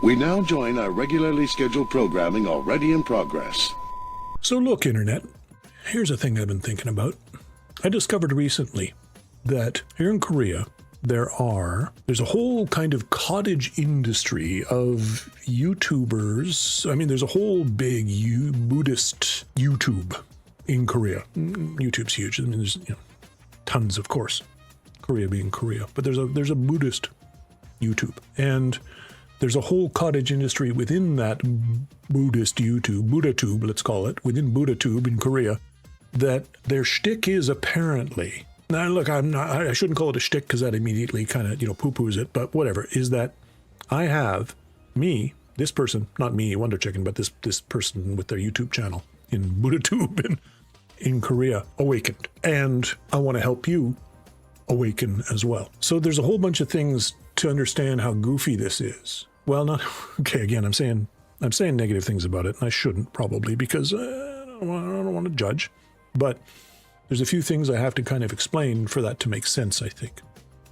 We now join our regularly scheduled programming already in progress. So look, Internet, here's a thing I've been thinking about. I discovered recently that here in Korea, there's a whole kind of cottage industry of YouTubers. I mean, there's a whole big Buddhist YouTube in Korea. YouTube's huge. I mean, there's tons, of course. Korea being Korea, but there's a Buddhist YouTube, and there's a whole cottage industry within that Buddhist YouTube, BuddhaTube, let's call it, within BuddhaTube in Korea, that their shtick is apparently, now look, I shouldn't call it a shtick because that immediately kind of, poo-poos it, but whatever, is that I have this person, not me, Wonderchicken, but this person with their YouTube channel in BuddhaTube in Korea awakened. And I want to help you awaken as well. So there's a whole bunch of things to understand how goofy this is. Well, okay, again, I'm saying negative things about it, and I shouldn't probably because I don't want to judge. But there's a few things I have to kind of explain for that to make sense, I think.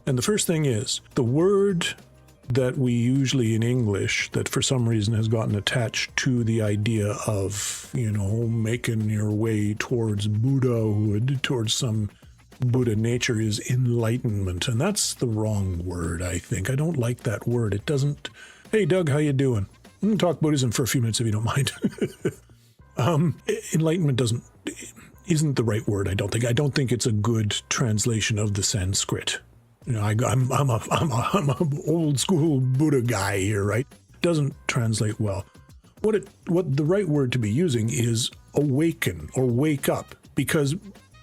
And the first thing is the word that we usually in English that for some reason has gotten attached to the idea of, making your way towards Buddhahood, towards some Buddha nature is enlightenment. And that's the wrong word, I think. I don't like that word. It doesn't. Hey, Doug, how you doing? I'm going to talk Buddhism for a few minutes if you don't mind. Enlightenment isn't the right word, I don't think. I don't think it's a good translation of the Sanskrit. I'm an old school Buddha guy here, right? Doesn't translate well. What the right word to be using is awaken or wake up, because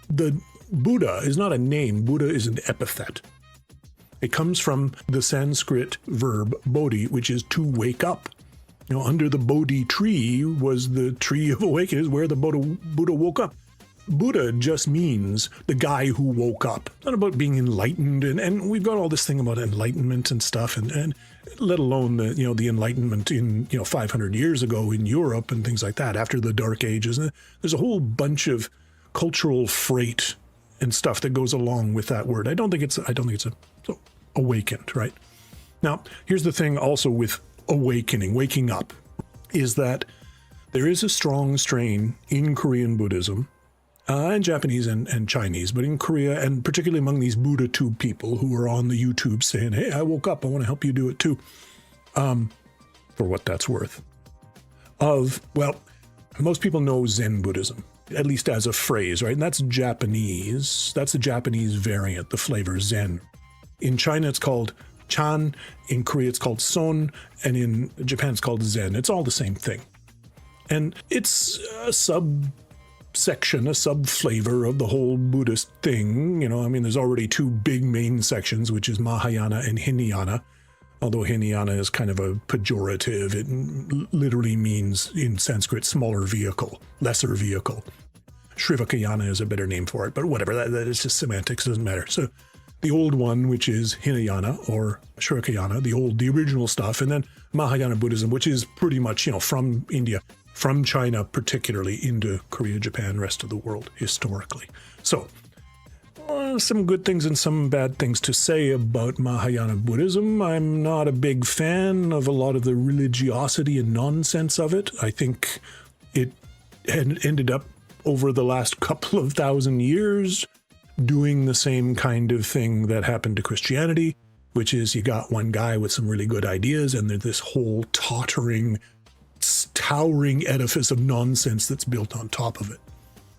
the Buddha is not a name. Buddha is an epithet. It comes from the Sanskrit verb bodhi, which is to wake up. Under the bodhi tree was the tree of awakening, where the Buddha woke up. Buddha just means the guy who woke up. It's not about being enlightened, and we've got all this thing about enlightenment and stuff, and let alone the Enlightenment in 500 years ago in Europe and things like that after the Dark Ages. And there's a whole bunch of cultural freight and stuff that goes along with that word. I don't think it's so awakened, right? Now, here's the thing also with awakening, waking up, is that there is a strong strain in Korean Buddhism, and Japanese and Chinese, but in Korea, and particularly among these BuddhaTube people who are on the YouTube saying, hey, I woke up, I want to help you do it too, for what that's worth. Most people know Zen Buddhism, at least as a phrase, right? And that's Japanese. That's the Japanese variant, the flavor Zen. In China, it's called Chan. In Korea, it's called Son. And in Japan, it's called Zen. It's all the same thing. And it's a subsection, a sub-flavor of the whole Buddhist thing. There's already two big main sections, which is Mahayana and Hinayana. Although Hinayana is kind of a pejorative, it literally means in Sanskrit smaller vehicle, lesser vehicle. Shrivakayana is a better name for it, but whatever, that is just semantics, doesn't matter. So the old one, which is Hinayana or Shrivakayana, the original stuff, and then Mahayana Buddhism, which is pretty much, from India, from China particularly into Korea, Japan, rest of the world historically. So some good things and some bad things to say about Mahayana Buddhism. I'm not a big fan of a lot of the religiosity and nonsense of it. I think it had ended up over the last couple of thousand years doing the same kind of thing that happened to Christianity, which is you got one guy with some really good ideas and there's this whole towering edifice of nonsense that's built on top of it.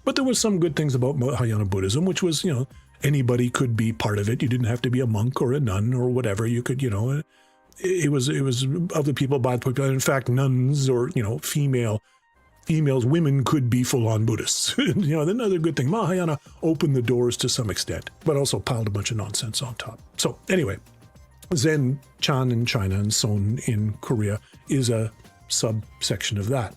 But there was some good things about Mahayana Buddhism, which was, anybody could be part of it. You didn't have to be a monk or a nun or whatever. You could, it was of the people, by the people. In fact, nuns or, women could be full-on Buddhists. Another good thing. Mahayana opened the doors to some extent, but also piled a bunch of nonsense on top. So anyway, Zen, Chan in China and Son in Korea is a subsection of that.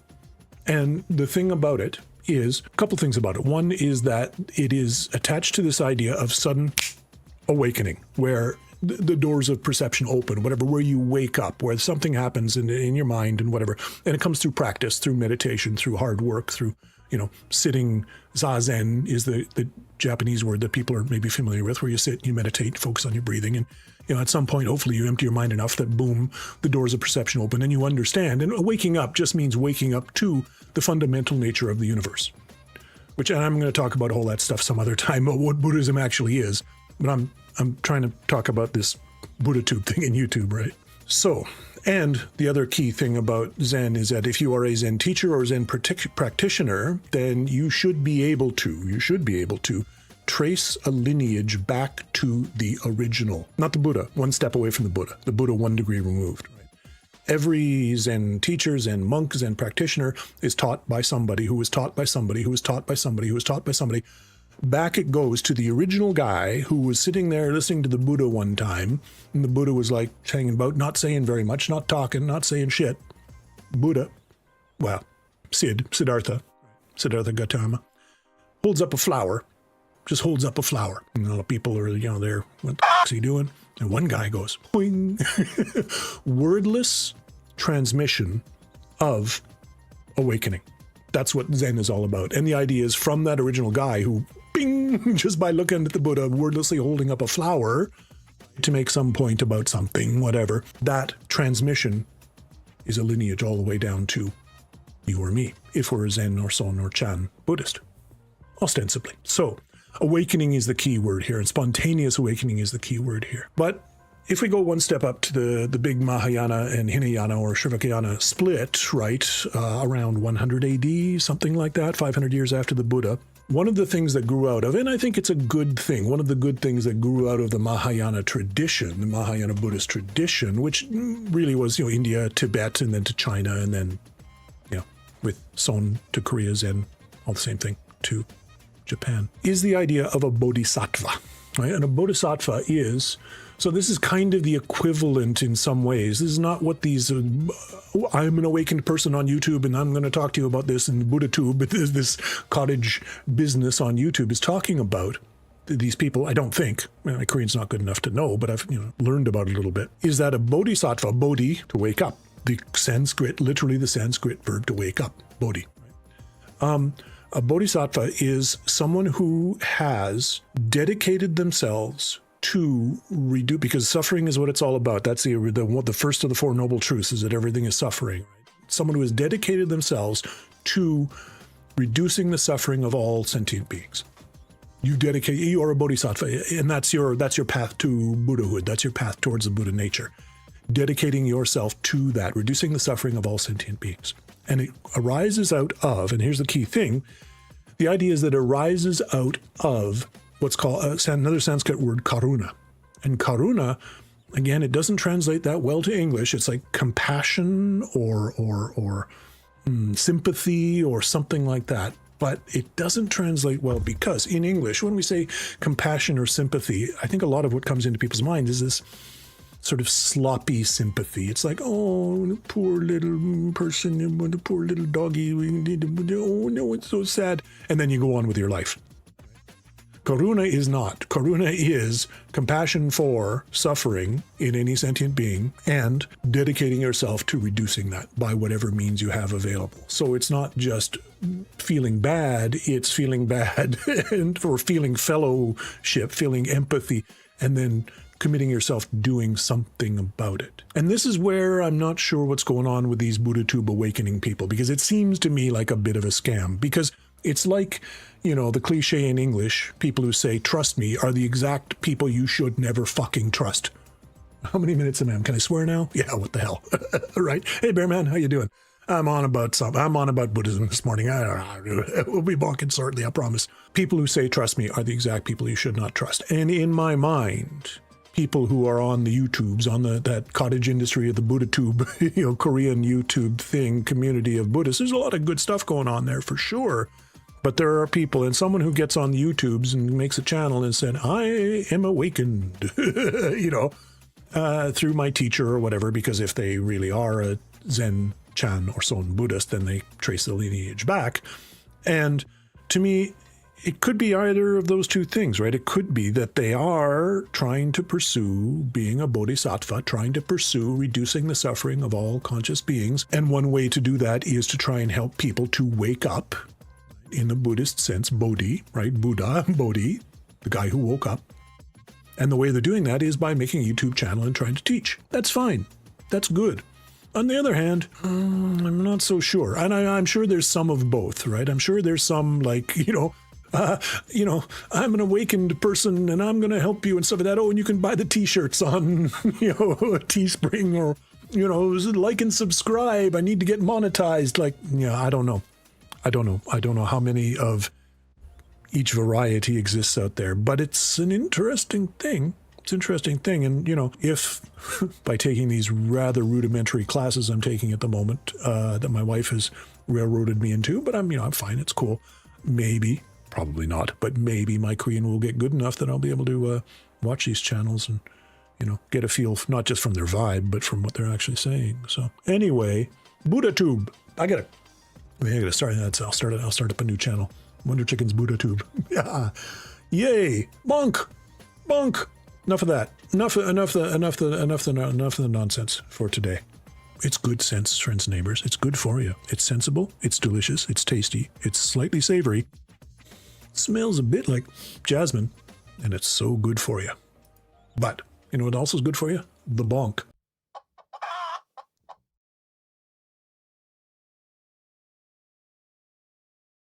And the thing about it is, a couple things about it. One is that it is attached to this idea of sudden awakening, where the doors of perception open, whatever, where you wake up, where something happens in your mind and whatever. And it comes through practice, through meditation, through hard work, through, sitting, zazen is the Japanese word that people are maybe familiar with, where you sit, you meditate, focus on your breathing. And, at some point, hopefully you empty your mind enough that boom, the doors of perception open and you understand. And waking up just means waking up to the fundamental nature of the universe, and I'm going to talk about all that stuff some other time, about what Buddhism actually is. But I'm trying to talk about this Buddha tube thing in YouTube, right? So, and the other key thing about Zen is that if you are a Zen teacher or Zen practitioner, then you should be able to trace a lineage back to the original, not the Buddha, one step away from the Buddha 1 degree removed. Right? Every Zen teacher, Zen monk, Zen practitioner is taught by somebody who was taught by somebody who was taught by somebody who was taught by somebody. Back it goes to the original guy who was sitting there listening to the Buddha one time, and the Buddha was like hanging about, not saying very much, not talking, not saying shit. Buddha, well, Siddhartha Gautama, holds up a flower, just holds up a flower. And a lot of people are, there, what the fuck's he doing? And one guy goes, boing. Wordless transmission of awakening. That's what Zen is all about. And the idea is from that original guy who, bing, just by looking at the Buddha, wordlessly holding up a flower to make some point about something, whatever, that transmission is a lineage all the way down to you or me, if we're a Zen or Son or Chan Buddhist, ostensibly. So awakening is the key word here, and spontaneous awakening is the key word here. But if we go one step up to the big Mahayana and Hinayana or Shrivakayana split, right, around 100 AD, something like that, 500 years after the Buddha, one of the things that grew out of, and I think it's a good thing, one of the good things that grew out of the Mahayana tradition, the Mahayana Buddhist tradition, which really was, India, Tibet, and then to China, and then, with Son to Korea, Zen, all the same thing, to Japan, is the idea of a bodhisattva, right? And a bodhisattva is, so this is kind of the equivalent in some ways. This is not what these, I'm an awakened person on YouTube and I'm going to talk to you about this in BuddhaTube, but this cottage business on YouTube is talking about. These people, I don't think, my Korean's not good enough to know, but I've learned about it a little bit, is that a bodhisattva, bodhi, to wake up, the Sanskrit, literally the Sanskrit verb to wake up, bodhi. A bodhisattva is someone who has dedicated themselves to redo, because suffering is what it's all about. That's the first of the Four Noble Truths, is that everything is suffering. Someone who has dedicated themselves to reducing the suffering of all sentient beings. You are a bodhisattva, and that's your path to Buddhahood. That's your path towards the Buddha nature. Dedicating yourself to that, reducing the suffering of all sentient beings. And it arises out of, and here's the key thing, the idea is that it arises out of what's called another Sanskrit word, karuna. And karuna, again, it doesn't translate that well to English. It's like compassion or sympathy or something like that. But it doesn't translate well because in English, when we say compassion or sympathy, I think a lot of what comes into people's mind is this sort of sloppy sympathy. It's like, oh, the poor little person, the poor little doggy, oh no, it's so sad. And then you go on with your life. Karuna is not. Karuna is compassion for suffering in any sentient being and dedicating yourself to reducing that by whatever means you have available. So it's not just feeling bad, it's feeling bad and or feeling fellowship, feeling empathy, and then committing yourself to doing something about it. And this is where I'm not sure what's going on with these BuddhaTube awakening people, because it seems to me like a bit of a scam, because it's like, the cliche in English, people who say, trust me, are the exact people you should never fucking trust. How many minutes am I? Can I swear now? Yeah, what the hell? Right? Hey, Bearman, how you doing? I'm on about Buddhism this morning. We'll be bonking shortly, I promise. People who say, trust me, are the exact people you should not trust. And in my mind, people who are on the YouTubes, on that cottage industry of the BuddhaTube, Korean YouTube thing, community of Buddhists, there's a lot of good stuff going on there for sure. But there are people, and someone who gets on the YouTubes and makes a channel and said, I am awakened, through my teacher or whatever, because if they really are a Zen, Chan, or Son Buddhist, then they trace the lineage back. And to me, it could be either of those two things, right? It could be that they are trying to pursue being a bodhisattva, trying to pursue reducing the suffering of all conscious beings. And one way to do that is to try and help people to wake up in the Buddhist sense, bodhi, right? Buddha, bodhi, the guy who woke up. And the way they're doing that is by making a YouTube channel and trying to teach. That's fine. That's good. On the other hand, I'm not so sure. And I'm sure there's some of both, right? I'm sure there's some like, I'm an awakened person and I'm going to help you and stuff like that. Oh, and you can buy the t-shirts on, Teespring or, like and subscribe. I need to get monetized. Like, I don't know. I don't know how many of each variety exists out there, but it's an interesting thing. It's an interesting thing. And, if by taking these rather rudimentary classes I'm taking at the moment, that my wife has railroaded me into, but I'm fine. It's cool. Maybe, probably not, but maybe my Korean will get good enough that I'll be able to watch these channels and, get a feel, not just from their vibe, but from what they're actually saying. So anyway, BuddhaTube. I gotta start that. I'll start up a new channel. Wonderchicken's BuddhaTube. Yeah. Yay. Bonk. Enough of that. Enough of the nonsense for today. It's good sense, friends and neighbors. It's good for you. It's sensible. It's delicious. It's tasty. It's slightly savory. Smells a bit like jasmine. And it's so good for you. But, what else is good for you? The bonk.